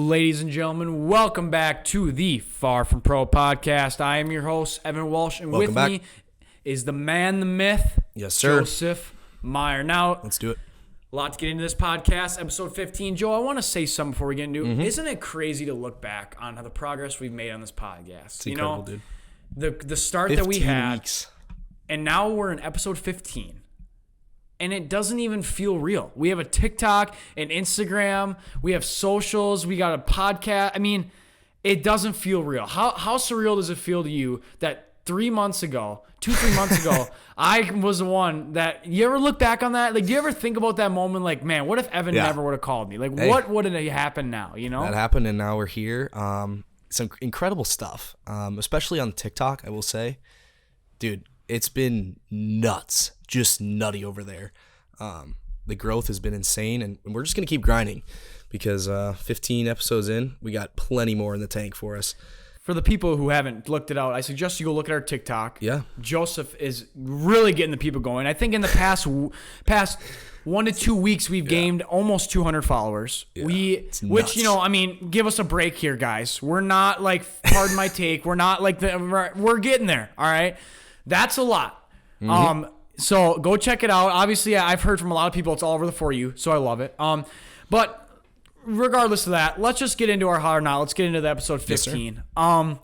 Ladies and gentlemen, welcome back to the Far From Pro podcast. I am your host, Evan Walsh, and Welcome with me is the man, the myth, Yes, sir. Joseph Meyer. Now, Let's do it. a lot to get into this podcast, episode 15. Joe, I want to say something before we get into it. Isn't it crazy to look back on the progress we've made on this podcast? It's incredible, dude. The start that we had, weeks. and now we're in episode 15. And it doesn't even feel real. We have a TikTok, an Instagram, we have socials, we got a podcast. I mean, it doesn't feel real. How surreal does it feel to you that 3 months ago, 3 months ago, I was the one that, you ever look back on that? Like, do you ever think about that moment? Like, man, what if Evan never would have called me? Like, what would have happened now, you know? That happened, and now we're here. Some incredible stuff, especially on TikTok, I will say. Dude, it's been nuts. Just nutty over there. The growth has been insane, and we're just going to keep grinding because 15 episodes in, we got plenty more in the tank for us. For the people who haven't looked it out, I suggest you go look at our TikTok. Yeah. Joseph is really getting the people going. I think in the past 1 to 2 weeks, we've gained almost 200 followers. Yeah, Which, you know, I mean, give us a break here, guys. We're not like, pardon my take, we're not like, we're getting there, all right? That's a lot. So go check it out. Obviously, I've heard from a lot of people it's all over the For You, so I love it. But regardless of that, let's just get into our hot or not. Let's get into the episode 15. Yes, I'm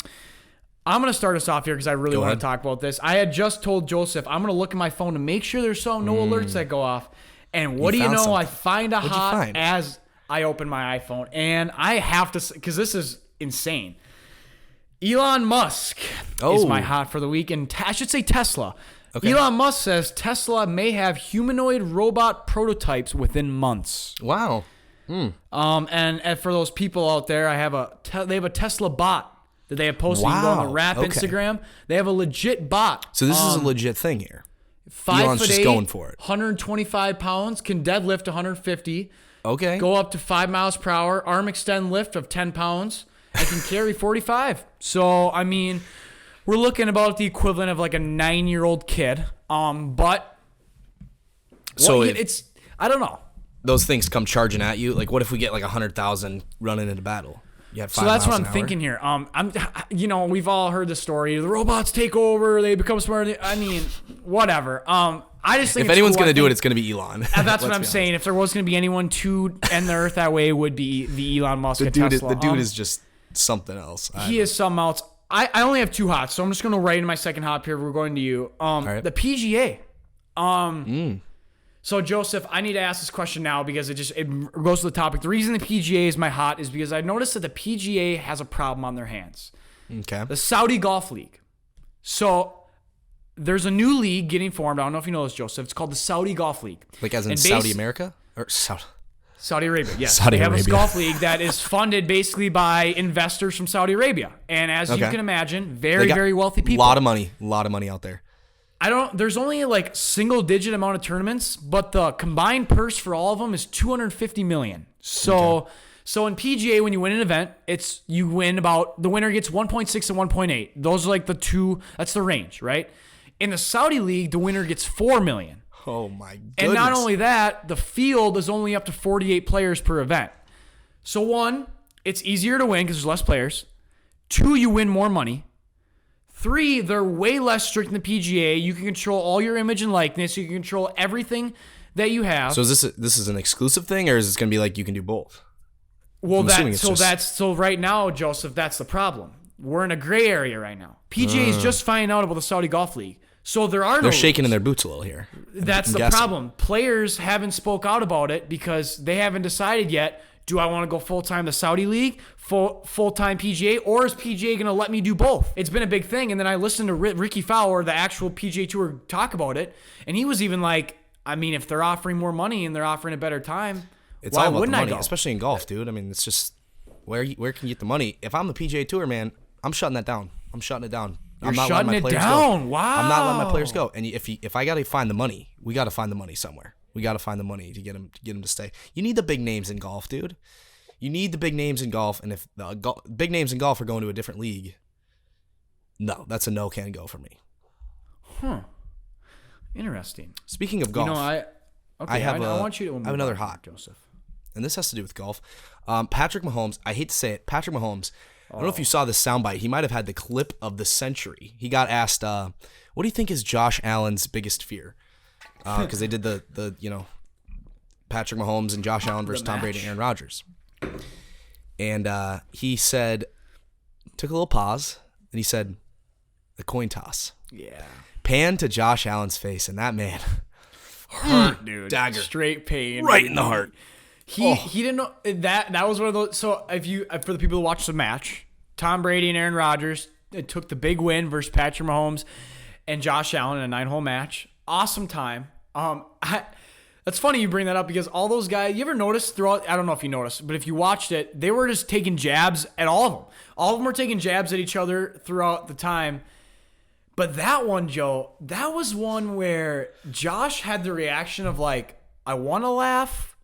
going to start us off here because I really want to talk about this. I had just told Joseph I'm going to look at my phone to make sure there's no alerts that go off. And what do you know? Something. I find a hot as I open my iPhone. And I have to, because this is insane. Elon Musk is my hot for the week. And I should say Tesla. Okay. Elon Musk says Tesla may have humanoid robot prototypes within months. Wow. And for those people out there, they have a Tesla bot that they have posted. You can go on the Wrap Instagram. They have a legit bot. So this is a legit thing here. 5'8", just going for it. 125 pounds, can deadlift 150. Okay. Go up to 5 miles per hour, arm extend lift of 10 pounds. It can carry 45. So, I mean, we're looking about the equivalent of like a 9-year-old kid. But so it's I don't know. Those things come charging at you. Like, what if we get like 100,000 running into battle? You have 5 so that's miles what I'm thinking here. We've all heard the story. The robots take over. They become smarter. I mean, whatever. I just think if anyone's going to do it, it's going to be Elon. That's what I'm saying. If there was going to be anyone to end the earth that way, it would be the Elon Musk at Tesla. The dude is just something else. He is something else. I only have 2 hots, so I'm just going to write in my second hot here. We're going to you. Right. The PGA. So, Joseph, I need to ask this question now because it goes to the topic. The reason the PGA is my hot is because I noticed that the PGA has a problem on their hands. Okay. The Saudi Golf League. So, there's a new league getting formed. I don't know if you know this, Joseph. It's called the Saudi Golf League. Like as in Saudi America? Or Saudi Arabia, yes. Saudi they have Arabia. a golf league that is funded basically by investors from Saudi Arabia. And as you can imagine, very wealthy people. A lot of money out there. There's only like single digit amount of tournaments, but the combined purse for all of them is $250 million. So in PGA, when you win an event, you win the winner gets 1.6 and 1.8. Those are like the two, that's the range, right? In the Saudi league, the winner gets $4 million. Oh my goodness. And not only that, the field is only up to 48 players per event. So 1, it's easier to win because there's less players. 2, you win more money. 3, they're way less strict than the PGA. You can control all your image and likeness. You can control everything that you have. So is this is an exclusive thing, or is this going to be like you can do both? Well, so right now, Joseph, that's the problem. We're in a gray area right now. PGA is just finding out about the Saudi Golf League. So they're shaking in their boots a little here. That's the problem. Players haven't spoke out about it because they haven't decided yet. Do I want to go full-time to Saudi League, full-time PGA, or is PGA going to let me do both? It's been a big thing. And then I listened to Ricky Fowler, the actual PGA Tour, talk about it. And he was even like, I mean, if they're offering more money and they're offering a better time, it's all about the money, especially in golf, dude. I mean, it's just where can you get the money? If I'm the PGA Tour, man, I'm shutting that down. I'm shutting it down. I'm not shutting it down. Wow. I'm not letting my players go. And if I got to find the money, we got to find the money somewhere. We got to find the money to get them to stay. You need the big names in golf, dude. You need the big names in golf. And if the big names in golf are going to a different league, no, that's a no can go for me. Interesting. Speaking of golf, I want you to. I have another hot, Joseph. and this has to do with golf. Patrick Mahomes, I hate to say it, Patrick Mahomes, I don't know if you saw this soundbite. He might have had the clip of the century. He got asked, what do you think is Josh Allen's biggest fear? Because they did the Patrick Mahomes and Josh Allen versus Tom Brady and Aaron Rodgers. And he said, took a little pause, and he said, the coin toss. Yeah. Pan to Josh Allen's face, and that man hurt, dude. Dagger. Straight pain. Right in the heart. He didn't know that was one of those. So for the people who watched the match, Tom Brady and Aaron Rodgers, it took the big win versus Patrick Mahomes and Josh Allen in a 9-hole match. Awesome time. That's funny you bring that up because all those guys, you ever notice throughout, I don't know if you noticed, but if you watched it, they were just taking jabs at all of them. All of them were taking jabs at each other throughout the time. But that one, Joe, that was one where Josh had the reaction of like, I want to laugh,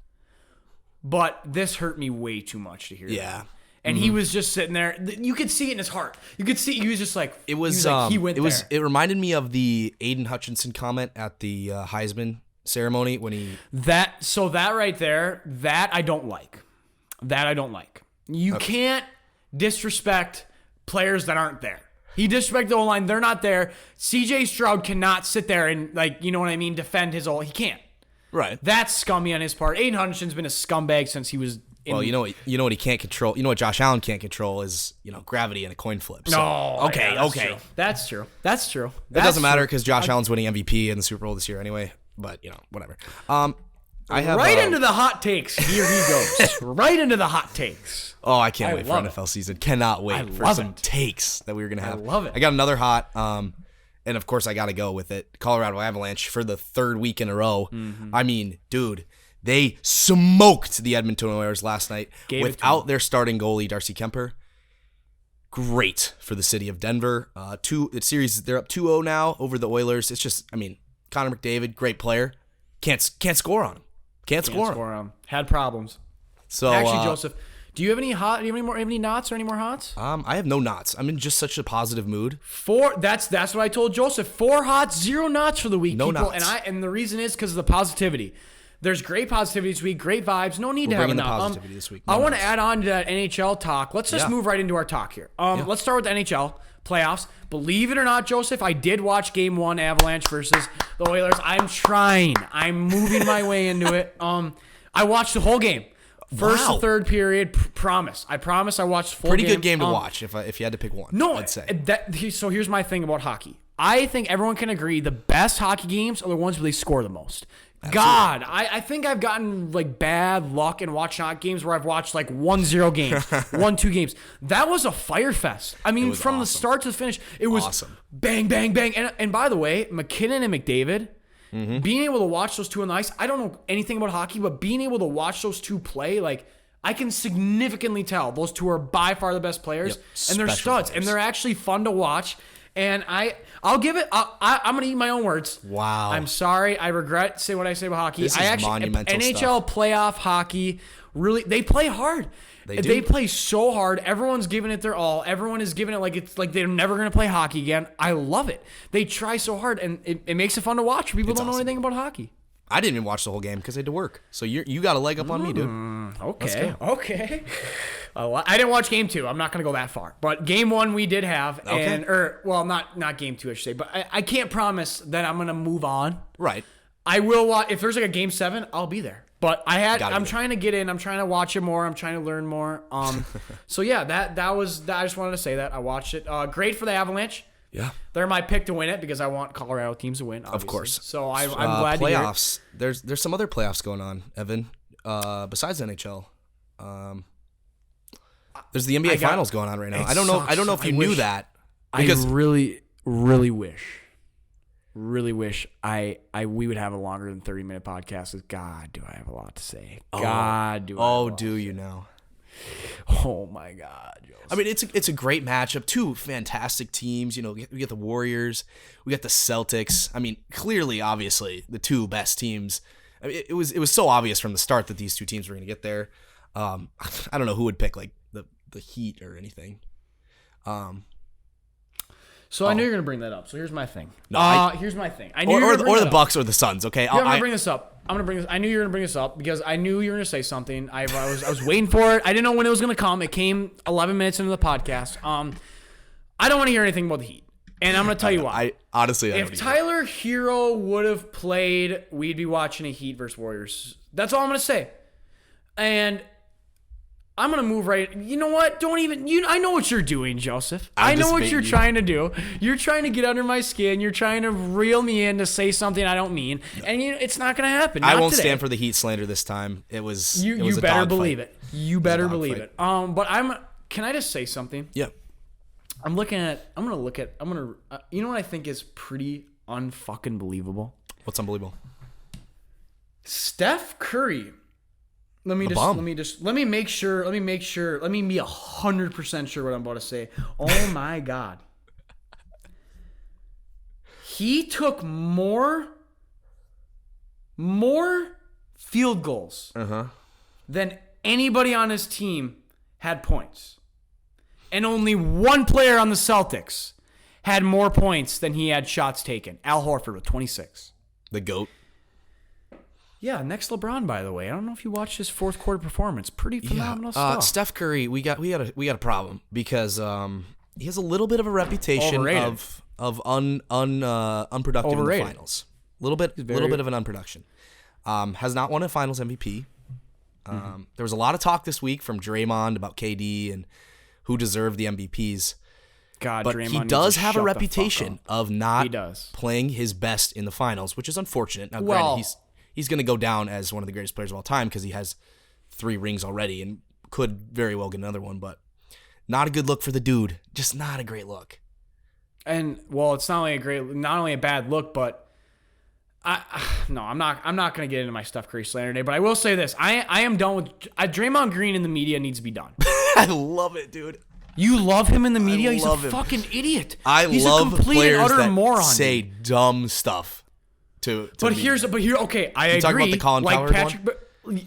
but this hurt me way too much to hear. Yeah. That. And he was just sitting there. You could see it in his heart. You could see he was just like, he went there. It reminded me of the Aiden Hutchinson comment at the Heisman ceremony when he that right there, that I don't like. You can't disrespect players that aren't there. He disrespected the O-line. They're not there. C.J. Stroud cannot sit there and, like, you know what I mean, defend his O. He can't. Right. That's scummy on his part. Aiden Hutchinson's been a scumbag since he was in. Well, you know what he can't control. You know what Josh Allen can't control is, gravity and a coin flip. So. No. Okay. Yeah, that's true. It doesn't matter because Josh Allen's winning MVP in the Super Bowl this year anyway. But, whatever. I have into the hot takes. Here he goes. Right into the hot takes. Oh, I can't wait for NFL season. Cannot wait for some takes that we were going to have. I love it. I got another hot, and of course I got to go with it. Colorado Avalanche for the third week in a row. Mm-hmm. I mean, dude, they smoked the Edmonton Oilers last night without their starting goalie, Darcy Kemper. Great for the city of Denver. They're up 2-0 now over the Oilers. It's just, Connor McDavid, great player. Can't score on him. Can't score on him. Had problems. So actually, Joseph, do you have any any knots or any more hots? I have no knots. I'm in just such a positive mood. That's what I told Joseph. 4 hots, 0 knots for the week. No people. knots. And the reason is because of the positivity. There's great positivity this week, great vibes. No need to have a knot. Positivity this week. I want to add on to that NHL talk. Let's just move right into our talk here. Let's start with the NHL playoffs. Believe it or not, Joseph, I did watch Game 1, Avalanche versus the Oilers. I'm trying. I'm moving my way into it. I watched the whole game. First to third period, promise. I promise I watched the full game. Pretty good game to watch if you had to pick one, I'd say. So here's my thing about hockey. I think everyone can agree the best hockey games are the ones where they score the most. Absolutely. God, I think I've gotten like bad luck in watching hockey games where I've watched like 1-0 games, 1-2 games. That was a fire fest. I mean, from the start to the finish, it was awesome. Bang, bang, bang. And by the way, McKinnon and McDavid, being able to watch those two on the ice, I don't know anything about hockey, but being able to watch those two play, like I can significantly tell those two are by far the best players, and they're studs, and they're actually fun to watch. And I'll give it. I'm gonna eat my own words. Wow. I'm sorry. I regret saying what I say about hockey. This is monumental NHL stuff. Playoff hockey. Really, they play hard. They play so hard. Everyone's giving it their all. Everyone is giving it like it's like they're never gonna play hockey again. I love it. They try so hard, and it makes it fun to watch for people who don't know anything about hockey. I didn't even watch the whole game because I had to work. So you got a leg up on me, dude. Okay. I didn't watch game 2. I'm not going to go that far. But game 1 we did have. Okay. Not game 2, I should say. But I can't promise that I'm going to move on. Right. I will watch. If there's like a game 7, I'll be there. But I'm trying to get in. I'm trying to watch it more. I'm trying to learn more. So yeah, that was. I just wanted to say that. I watched it. Great for the Avalanche. Yeah. They're my pick to win it because I want Colorado teams to win, obviously. Of course. So I'm glad playoffs. to hear it. There's some other playoffs going on, Evan, besides NHL. There's the NBA Finals going on right now. I don't know if you knew that. Because I really, really wish we would have a longer than 30-minute podcast. God, do I have a lot to say. God, do I have a lot do you know? Oh my God. I mean, it's a great matchup. Two fantastic teams. We get the Warriors, we got the Celtics. I mean, clearly, obviously, the two best teams. I mean, it was so obvious from the start that these two teams were going to get there. I don't know who would pick like the Heat or anything. So I knew you were gonna bring that up. So here's my thing. No, here's my thing. I knew or the Bucks or the Suns. Okay, I'm gonna bring this up. I knew you were gonna bring this up because I knew you were gonna say something. I was waiting for it. I didn't know when it was gonna come. It came 11 minutes into the podcast. I don't want to hear anything about the Heat, and I'm gonna tell you why. If Tyler Hero would have played, we'd be watching a Heat versus Warriors. That's all I'm gonna say. And I'm going to move right. You know what? I know what you're doing, Joseph. I know what you're trying to do. You're trying to get under my skin. You're trying to reel me in to say something I don't mean. And it's not going to happen. I won't stand for the Heat slander this time. It was You better believe it. You better believe it. But can I just say something? Yeah. you know what I think is pretty unfucking believable? What's unbelievable? Steph Curry. Let me be 100% sure what I'm about to say. Oh my God. He took more field goals than anybody on his team had points. And only one player on the Celtics had more points than he had shots taken. Al Horford with 26. The GOAT. Yeah, next LeBron, by the way. I don't know if you watched his fourth quarter performance. Pretty phenomenal stuff. Steph Curry, we got a problem because he has a little bit of a reputation of unproductive in the finals. A little bit of an unproduction. Has not won a Finals MVP. There was a lot of talk this week from Draymond about KD and who deserved the MVPs. But Draymond he does have a reputation of not playing his best in the finals, which is unfortunate. Now, granted, he's going to go down as one of the greatest players of all time because he has 3 rings already and could very well get another one. But not a good look for the dude. Just not a great look. And it's not only a bad look, but I'm not going to get into my Steph Curry slander today. But I will say this: I am done with Draymond Green in the media. Needs to be done. I love it, dude. You love him in the media? He's a fucking idiot. He's love a complete players and utter that moron. Say dumb stuff. Okay, I agree. Talking about the Colin Cowherd Patrick, one?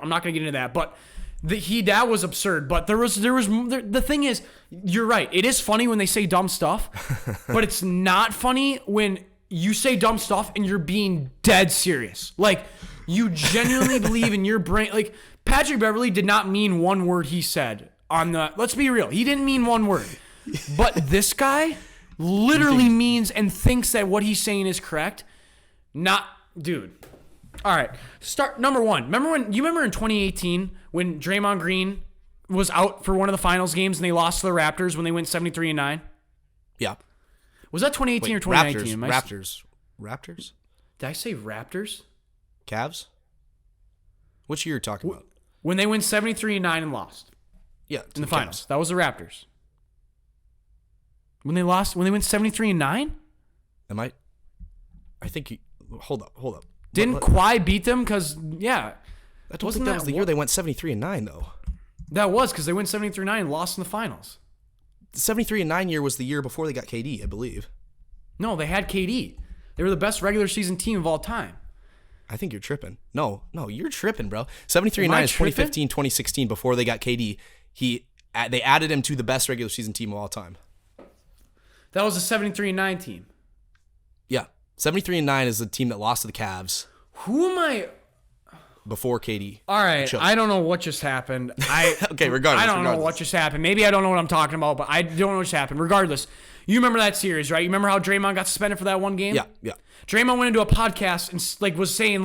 I'm not going to get into that. But that was absurd. But the thing is, you're right. It is funny when they say dumb stuff, but it's not funny when you say dumb stuff and you're being dead serious. Like, you genuinely believe in your brain. Like, Patrick Beverley did not mean one word he said let's be real. He didn't mean one word. But this guy literally means and thinks that what he's saying is correct. Dude. All right. Start number one. Remember in 2018 when Draymond Green was out for one of the finals games and they lost to the Raptors when they went 73-9? Yeah. Was that 2018 or 2019? Raptors? Did I say Raptors? Cavs? Which year are you talking about? When they went 73-9 and lost. Yeah. In the finals. That was the Raptors. When they went 73-9? I think hold up. Didn't Kawhi beat them? Because, yeah. I don't think that was the year they went 73-9, though. That was because they went 73-9 and lost in the finals. The 73-9 year was the year before they got KD, I believe. No, they had KD. They were the best regular season team of all time. I think you're tripping. No, you're tripping, bro. 73-9 is 2015, 2016 before they got KD. They added him to the best regular season team of all time. That was a 73-9 team. Yeah. 73-9 is the team that lost to the Cavs. Who am I? Before KD. All right. I don't know what just happened. Okay, regardless. I don't know what just happened. Maybe I don't know what I'm talking about, but I don't know what just happened. Regardless, you remember that series, right? You remember how Draymond got suspended for that one game? Yeah. Draymond went into a podcast and was saying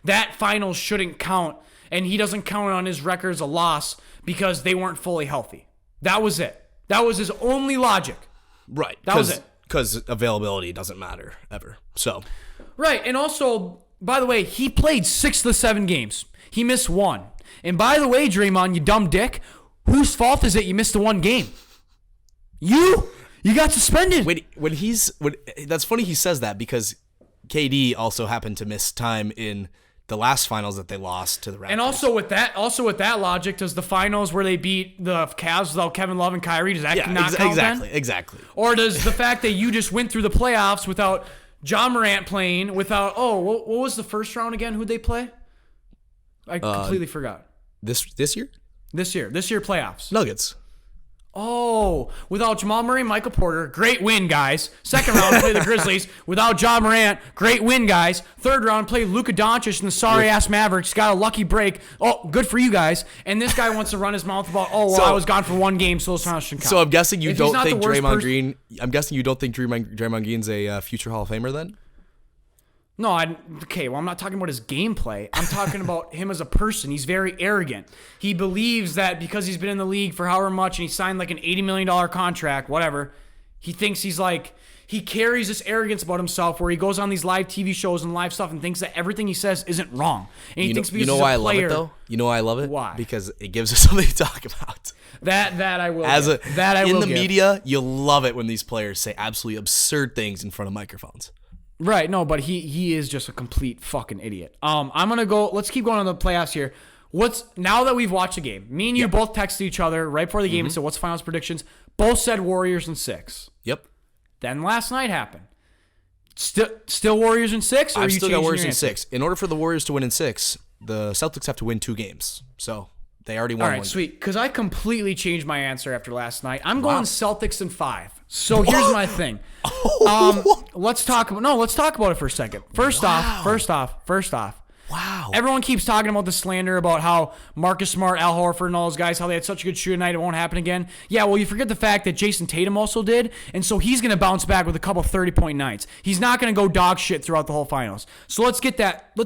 that finals shouldn't count, and he doesn't count on his record as a loss because they weren't fully healthy. That was it. That was his only logic. Right. That was it. Because availability doesn't matter ever. So. Right, and also, by the way, he played 6 of the 7 games. He missed 1. And by the way, Draymond, you dumb dick, whose fault is it you missed the 1 game? You got suspended. Wait, that's funny he says that because KD also happened to miss time in the last finals that they lost to the Raptors. And also with that logic, does the finals where they beat the Cavs without Kevin Love and Kyrie, does that not count then? Exactly. Or does the fact that you just went through the playoffs without John Morant playing, what was the first round again? Who'd they play? I completely forgot. This year? This year playoffs. Nuggets. Oh, without Jamal Murray, Michael Porter, great win, guys. Second round, play the Grizzlies. Without Ja Morant, great win, guys. Third round, play Luka Doncic and the sorry-ass Mavericks. Got a lucky break. Oh, good for you guys. And this guy wants to run his mouth about, I was gone for one game, so those rounds shouldn't count. So I'm guessing you don't think Draymond Green. I'm guessing you don't think Draymond Green's a future Hall of Famer then? No, I'm not talking about his gameplay. I'm talking about him as a person. He's very arrogant. He believes that because he's been in the league for however much and he signed like an $80 million contract, whatever, he thinks he carries this arrogance about himself where he goes on these live TV shows and live stuff and thinks that everything he says isn't wrong. And he thinks because he's a player. You know why I love it, though? You know why I love it? Why? Because it gives us something to talk about. That I will. In the media, you love it when these players say absolutely absurd things in front of microphones. Right, no, but he is just a complete fucking idiot. I'm gonna go. Let's keep going on the playoffs here. Now that we've watched the game, me and you both texted each other right before the game and said, "What's finals predictions?" Both said Warriors in 6. Yep. Then last night happened. Still Warriors in 6. Or I've still got Warriors in 6. In order for the Warriors to win in 6, the Celtics have to win 2 games. So they already won. All right, one. Sweet. Because I completely changed my answer after last night. I'm going Celtics in 5. So here's my thing. Let's talk about it for a second. First off. Wow. Everyone keeps talking about the slander about how Marcus Smart, Al Horford, and all those guys, how they had such a good shooting night, it won't happen again. Yeah, well, you forget the fact that Jason Tatum also did, and so he's going to bounce back with a couple 30-point nights. He's not going to go dog shit throughout the whole finals. So let's get that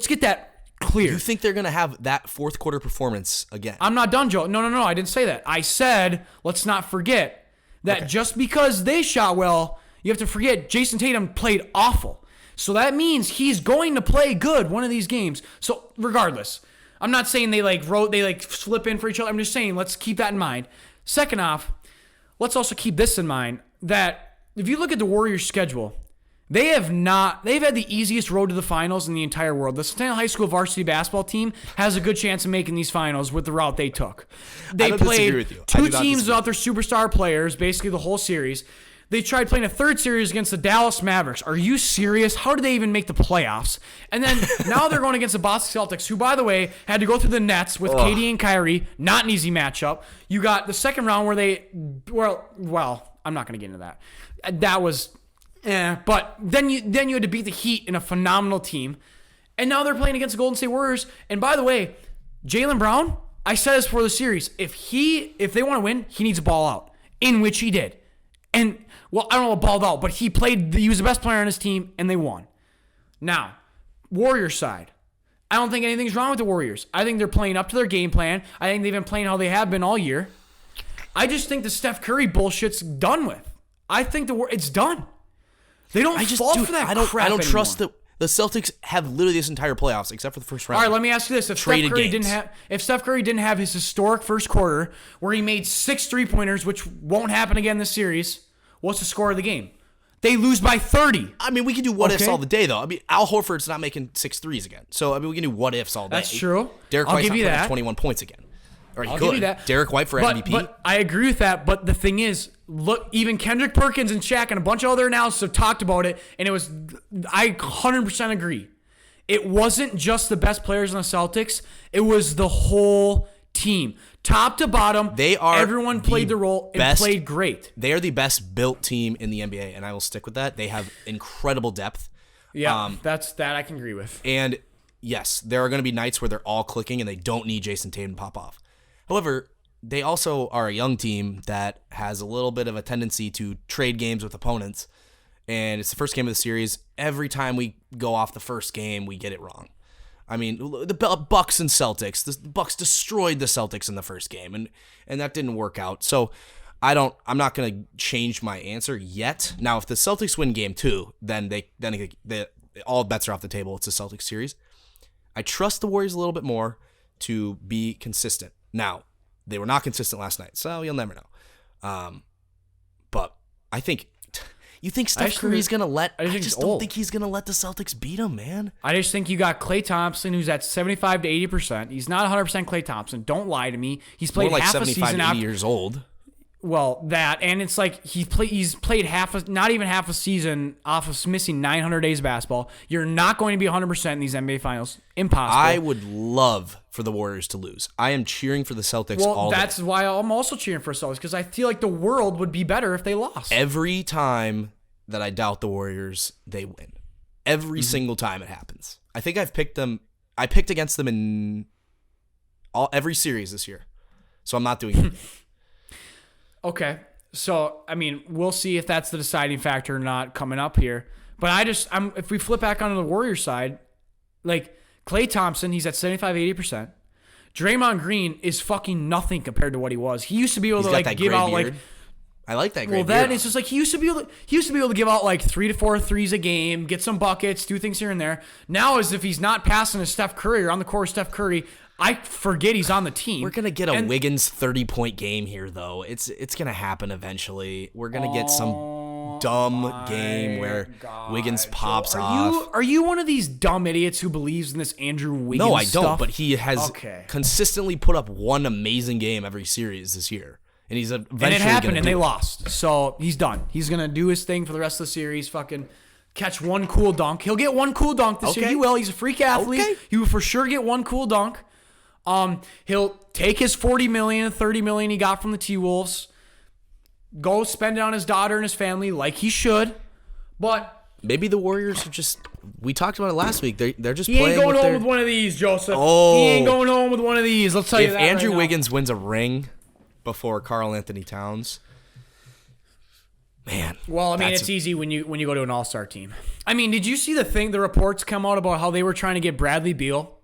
clear. You think they're going to have that fourth quarter performance again? I'm not done, Joe. No, I didn't say that. I said, let's not forget that just because they shot well, you have to forget Jason Tatum played awful. So that means he's going to play good one of these games. So regardless, I'm not saying they slip in for each other. I'm just saying let's keep that in mind. Second off, let's also keep this in mind that if you look at the Warriors' schedule, they've had the easiest road to the finals in the entire world. The Centennial High School varsity basketball team has a good chance of making these finals with the route they took. They played 2 teams without their superstar players, basically the whole series. They tried playing a third series against the Dallas Mavericks. Are you serious? How did they even make the playoffs? And then now they're going against the Boston Celtics, who, by the way, had to go through the Nets with KD and Kyrie. Not an easy matchup. You got the second round where I'm not going to get into that. That was, But then you had to beat the Heat in a phenomenal team. And now they're playing against the Golden State Warriors. And by the way, Jaylen Brown, I said this before the series. If they want to win, he needs to ball out, in which he did. And, I don't know what balled out, but he was the best player on his team, and they won. Now, Warriors side. I don't think anything's wrong with the Warriors. I think they're playing up to their game plan. I think they've been playing how they have been all year. I just think the Steph Curry bullshit's done with. I think it's done. They don't fall for that crap I don't trust the Celtics have literally this entire playoffs except for the first round. All right, let me ask you this. If Steph Curry didn't have his historic first quarter where he made 6 3-pointers, which won't happen again this series, what's the score of the game? They lose by 30. I mean, we can do what-ifs all the day, though. I mean, Al Horford's not making 6 threes again. So, I mean, we can do what-ifs all day. That's true. Derek White's not putting up 21 points again. Or he could. Give you that. Derek White for MVP. But I agree with that. But the thing is, look, even Kendrick Perkins and Shaq and a bunch of other analysts have talked about it, and I 100% agree. It wasn't just the best players on the Celtics. It was the whole team. Top to bottom, everyone played the role and played great. They are the best built team in the NBA, and I will stick with that. They have incredible depth. Yeah, that I can agree with. And yes, there are going to be nights where they're all clicking and they don't need Jason Tatum to pop off. However, they also are a young team that has a little bit of a tendency to trade games with opponents. And it's the first game of the series. Every time we go off the first game, we get it wrong. I mean, the Bucks and Celtics. The Bucks destroyed the Celtics in the first game, and that didn't work out. So I'm not going to change my answer yet. Now, if the Celtics win game 2, then all bets are off the table. It's a Celtics series. I trust the Warriors a little bit more to be consistent. Now, they were not consistent last night, so you'll never know. But I think. You think Steph Curry's going to let... I just don't think he's going to let the Celtics beat him, man. I just think you got Klay Thompson, who's at 75 to 80%. He's not 100% Klay Thompson. Don't lie to me. He's played half a season out. 75 to 80 years old. Well, that, and it's like he's played not even half a season off of missing 900 days of basketball. You're not going to be 100% in these NBA Finals. Impossible. I would love for the Warriors to lose. I am cheering for the Celtics all day. That's why I'm also cheering for the Celtics, because I feel like the world would be better if they lost. Every time that I doubt the Warriors, they win. Every single time it happens. I think I've picked them. I picked against them in every series this year, so I'm not doing it. Okay, so I mean, we'll see if that's the deciding factor or not coming up here. But if we flip back onto the Warriors side, like Klay Thompson, he's at 75-80%. Draymond Green is fucking nothing compared to what he was. He used to be able to like give out beard. I like that. Well, then it's just like he used to be able to give out like 3 to 4 threes a game, get some buckets, do things here and there. Now, as if he's not passing to Steph Curry or on the court with Steph Curry, I forget he's on the team. We're gonna get a Wiggins 30-point game here, though. It's gonna happen eventually. We're gonna get some dumb game where Wiggins pops off. Are you one of these dumb idiots who believes in this Andrew Wiggins No, I don't. stuff? But he has consistently put up one amazing game every series this year, and he's eventually. And it happened, and they lost. So he's done. He's gonna do his thing for the rest of the series. Fucking catch one cool dunk. He'll get one cool dunk this year. He will. He's a freak athlete. Okay. He will for sure get one cool dunk. He'll take his $40 million, $30 million he got from the T-Wolves, go spend it on his daughter and his family like he should, but maybe the Warriors are just. We talked about it last week. They're just playing. He ain't going home with one of these, Joseph. He ain't going home with one of these. Let's tell you that. If Andrew Wiggins wins a ring before Karl Anthony Towns, man. Well, I mean, it's easy when you go to an all-star team. I mean, did you see the reports come out about how they were trying to get Bradley Beal?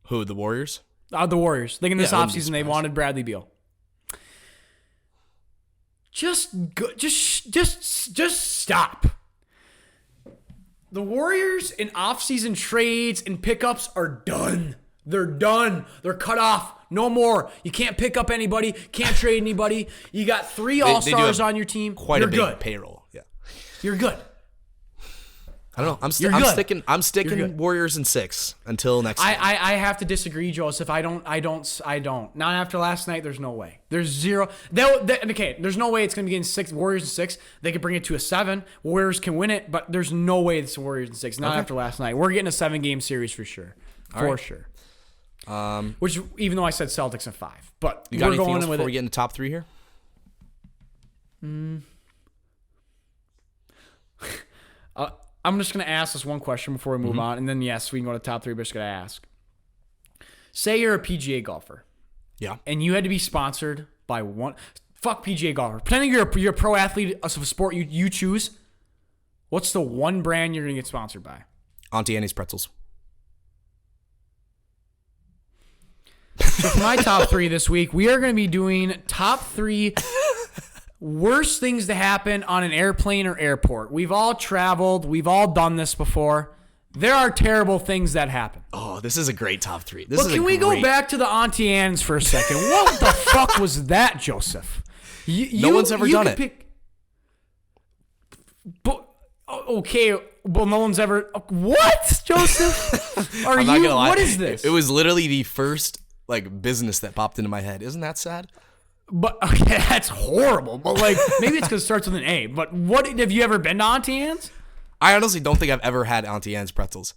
Who, the Warriors? The Warriors. Thinking this offseason they wanted Bradley Beal. Just stop. The Warriors in offseason trades and pickups are done. They're done. They're cut off. No more. You can't pick up anybody. Can't trade anybody. You got 3 all-stars on your team. Quite a big payroll. Yeah. You're good. I don't know. I'm sticking Warriors in 6 until next year. I have to disagree, Joseph. I don't. Not after last night. There's no way. There's zero. There's no way it's going to be in 6. Warriors in 6. They could bring it to a 7. Warriors can win it, but there's no way it's Warriors in 6. Not after last night. We're getting a 7-game series for sure. Sure. Which, even though I said Celtics in 5, but you got anything else before we get into top 3 here? I'm just going to ask this one question before we move on, and then, yes, we can go to top 3, but just going to ask. Say you're a PGA golfer. Yeah. And you had to be sponsored by one. Fuck PGA golfer. Pretending you're a pro athlete of a sport you choose. What's the one brand you're going to get sponsored by? Auntie Annie's Pretzels. So for my top 3 this week, we are going to be doing top 3 worst things to happen on an airplane or airport. We've all traveled. We've all done this before. There are terrible things that happen. Oh, this is a great top 3. Can we go back to the Auntie Anne's for a second? What the fuck was that, Joseph? No one's ever done it. Okay, well, no one's ever. What, Joseph? I'm not gonna lie. What is this? It was literally the first business that popped into my head. Isn't that sad? But okay, that's horrible. But maybe it's because it starts with an A. But have you ever been to Auntie Anne's? I honestly don't think I've ever had Auntie Anne's pretzels.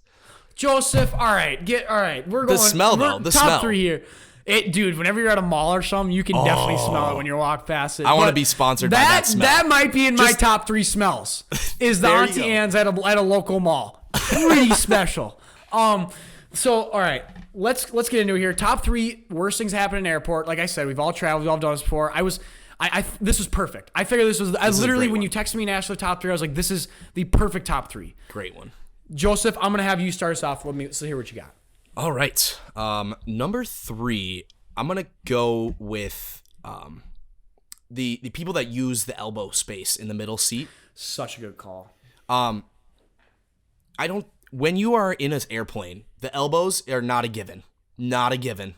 Joseph, all right. We're going. The smell, though. The top smell. 3 here. Dude, whenever you're at a mall or something, you can definitely smell it when you walk past it. I want to be sponsored by that smell. That might be in my top 3 smells. Is the Auntie Anne's at a local mall. Pretty special. So, all right. Let's get into it here. Top 3 worst things happen in an airport. Like I said, we've all traveled. We've all done this before. This was perfect. I figured this was. When you texted me and asked for the top 3, I was like, this is the perfect top 3. Great one. Joseph, I'm gonna have you start us off. Let's hear what you got. All right. Number 3, I'm gonna go with the people that use the elbow space in the middle seat. Such a good call. When you are in an airplane, the elbows are not a given. Not a given.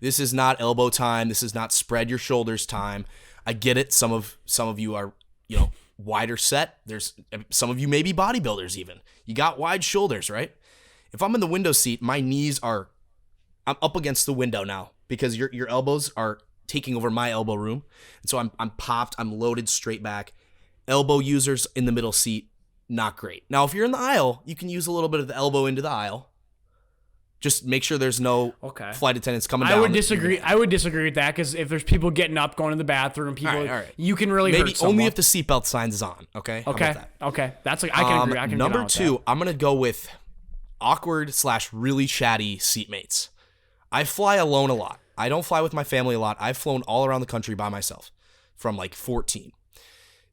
This is not elbow time. This is not spread your shoulders time. I get it. Some of you are, wider set. There's some of you may be bodybuilders even. You got wide shoulders, right? If I'm in the window seat, my knees I'm up against the window now because your elbows are taking over my elbow room. And so I'm popped, I'm loaded straight back. Elbow users in the middle seat, not great. Now, if you're in the aisle, you can use a little bit of the elbow into the aisle. Just make sure there's no flight attendants coming down. I would disagree with that, because if there's people getting up, going to the bathroom, people, all right. You can really hurt someone. Only if the seatbelt sign is on. Okay. How about that? Okay. That's like, I can agree. I can Number 2, I'm gonna go with awkward / really chatty seatmates. I fly alone a lot. I don't fly with my family a lot. I've flown all around the country by myself from like 14.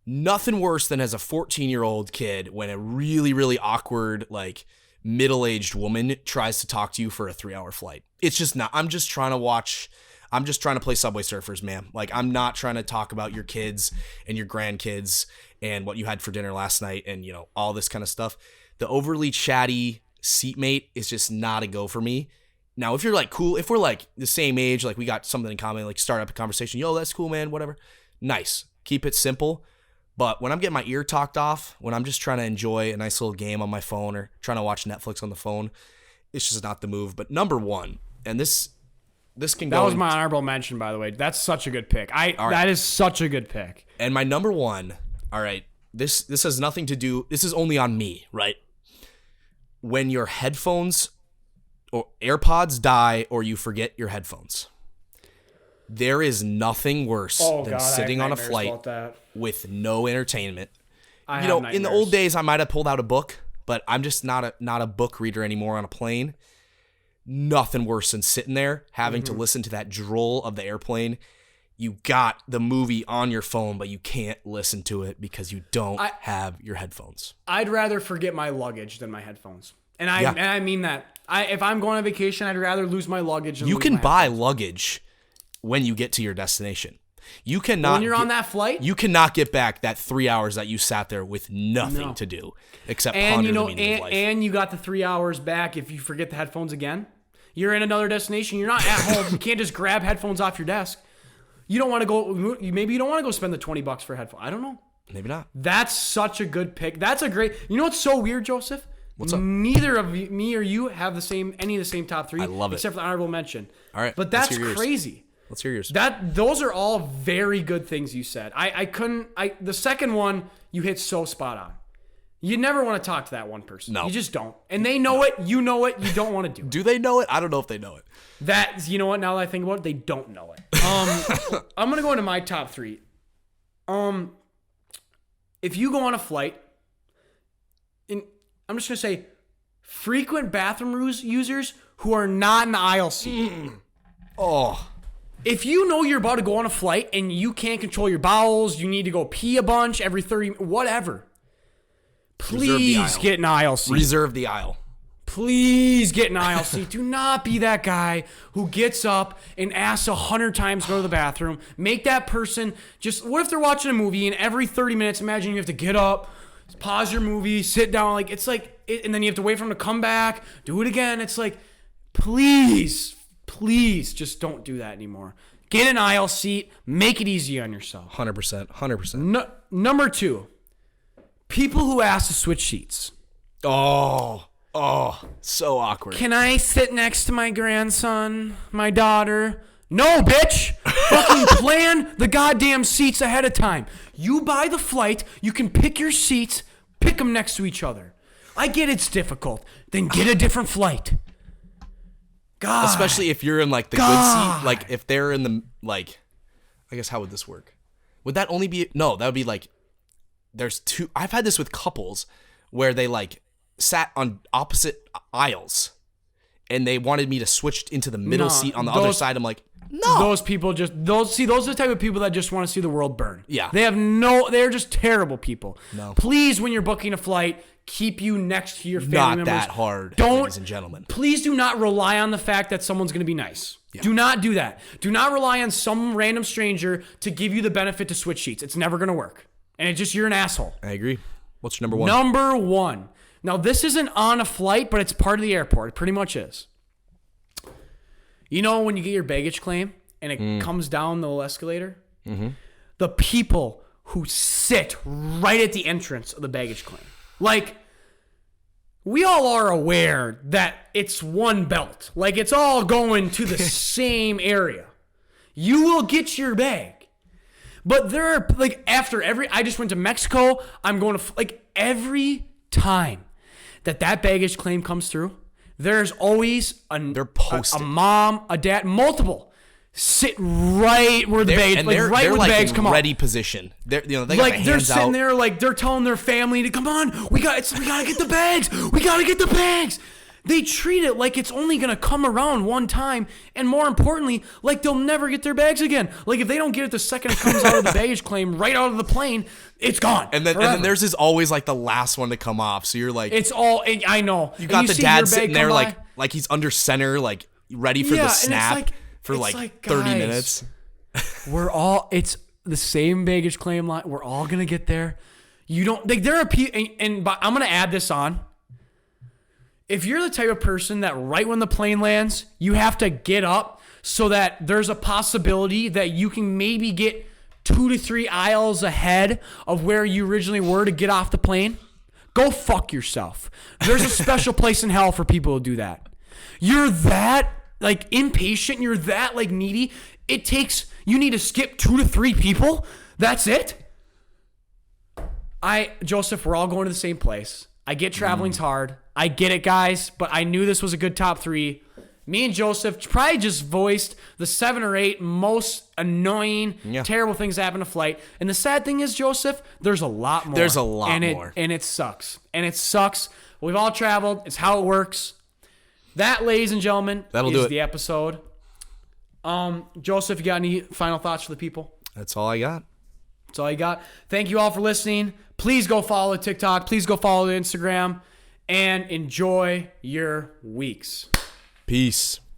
Nothing worse than as a 14-year-old kid when a really, really awkward, like middle-aged woman tries to talk to you for a 3-hour flight. It's just not. I'm just trying to play Subway Surfers, man. Like, I'm not trying to talk about your kids and your grandkids and what you had for dinner last night and, you know, all this kind of stuff. The overly chatty seatmate is just not a go for me. Now, if you're like cool, if we're like the same age, like we got something in common, like start up a conversation, yo, that's cool, man, whatever. Nice. Keep it simple. But when I'm getting my ear talked off, when I'm just trying to enjoy a nice little game on my phone or trying to watch Netflix on the phone, it's just not the move. But number 1, and this can go. That was my honorable mention, by the way. That's such a good pick. That is such a good pick. And my number 1, all right, this has nothing to do, this is only on me, right? When your headphones or AirPods die or you forget your headphones. There is nothing worse than sitting on a flight with no entertainment. In the old days, I might have pulled out a book, but I'm just not a book reader anymore on a plane. Nothing worse than sitting there, having to listen to that droll of the airplane. You got the movie on your phone, but you can't listen to it because you don't have your headphones. I'd rather forget my luggage than my headphones. And I mean that. If I'm going on vacation, I'd rather lose my luggage than you can buy luggage when you get to your destination. You cannot. When you're on that flight, you cannot get back that 3 hours that you sat there with nothing to do except ponder the meaning of life. And you got the 3 hours back if you forget the headphones again. You're in another destination. You're not at home. You can't just grab headphones off your desk. You don't want to go. Maybe you don't want to go spend the $20 for headphones. I don't know. Maybe not. That's such a good pick. That's a great. You know what's so weird, Joseph? What's up? Neither of me or you have any of the same top 3. I love it. Except for the honorable mention. All right. But that's crazy. Let's hear yours. Those are all very good things you said. The second one you hit so spot on. You never want to talk to that one person. No. You just don't. And they know it, you know it, you don't want to do it. Do they know it? I don't know if they know it. You know what, now that I think about it, they don't know it. I'm going to go into my top 3. If you go on a flight, I'm just going to say frequent bathroom users who are not in the aisle seat. Oh. If you know you're about to go on a flight and you can't control your bowels, you need to go pee a bunch every 30, whatever. Please get an aisle seat. Reserve the aisle. Please get an aisle seat. Do not be that guy who gets up and asks 100 times to go to the bathroom. Make that person what if they're watching a movie and every 30 minutes, imagine you have to get up, pause your movie, sit down, and then you have to wait for them to come back, do it again. It's like, please just don't do that anymore. Get an aisle seat. Make it easy on yourself. 100%. Number 2, people who ask to switch seats. Oh, so awkward. Can I sit next to my grandson, my daughter? No, bitch. Fucking plan the goddamn seats ahead of time. You buy the flight. You can pick your seats. Pick them next to each other. I get it's difficult. Then get a different flight. God. Especially if you're in like the good seat. Like if they're in the I guess how would this work? Would that only be that would be like there's 2. I've had this with couples where they like sat on opposite aisles and they wanted me to switch into the middle seat on the other side. I'm like, no. Those people those are the type of people that just want to see the world burn. Yeah. They're just terrible people. No. Please, when you're booking a flight, keep you next to your family members. Not that hard, ladies and gentlemen. Please do not rely on the fact that someone's going to be nice. Yeah. Do not do that. Do not rely on some random stranger to give you the benefit to switch seats. It's never going to work. And you're an asshole. I agree. What's your number 1? Number 1. Now, this isn't on a flight, but it's part of the airport. It pretty much is. You know when you get your baggage claim and it comes down the little escalator? Mm-hmm. The people who sit right at the entrance of the baggage claim. Like, we all are aware that it's one belt. Like, it's all going to the same area. You will get your bag. But there are, like, I just went to Mexico. I'm going to, like, every time that baggage claim comes through, there's always a mom, a dad, multiple. Sit right where the bags, where the bags come out. Ready position. They got like the hands they're sitting out. there, like they're telling their family to come on. We gotta get the bags. We gotta get the bags. They treat it like it's only gonna come around one time, and more importantly, like they'll never get their bags again. Like if they don't get it the second it comes out of the baggage claim, right out of the plane, it's gone. And then theirs is always like the last one to come off. So you're like, it's all. I know. You got the dad sitting there like he's under center, like ready for the snap. For like 30 minutes. It's the same baggage claim line. We're all going to get there. You don't, like, there are people, and I'm going to add this on. If you're the type of person that right when the plane lands, you have to get up so that there's a possibility that you can maybe get 2 to 3 aisles ahead of where you originally were to get off the plane, go fuck yourself. There's a special place in hell for people to do that. You're that like impatient, you're that like needy. You need to skip 2 to 3 people. That's it. Joseph, we're all going to the same place. I get traveling's hard. I get it, guys, but I knew this was a good top 3. Me and Joseph probably just voiced the 7 or 8 most annoying, terrible things that happen to flight. And the sad thing is, Joseph, there's a lot more. There's a lot more. And it sucks. We've all traveled. It's how it works. That, ladies and gentlemen, is the episode. Joseph, you got any final thoughts for the people? That's all I got. Thank you all for listening. Please go follow TikTok. Please go follow the Instagram. And enjoy your weeks. Peace.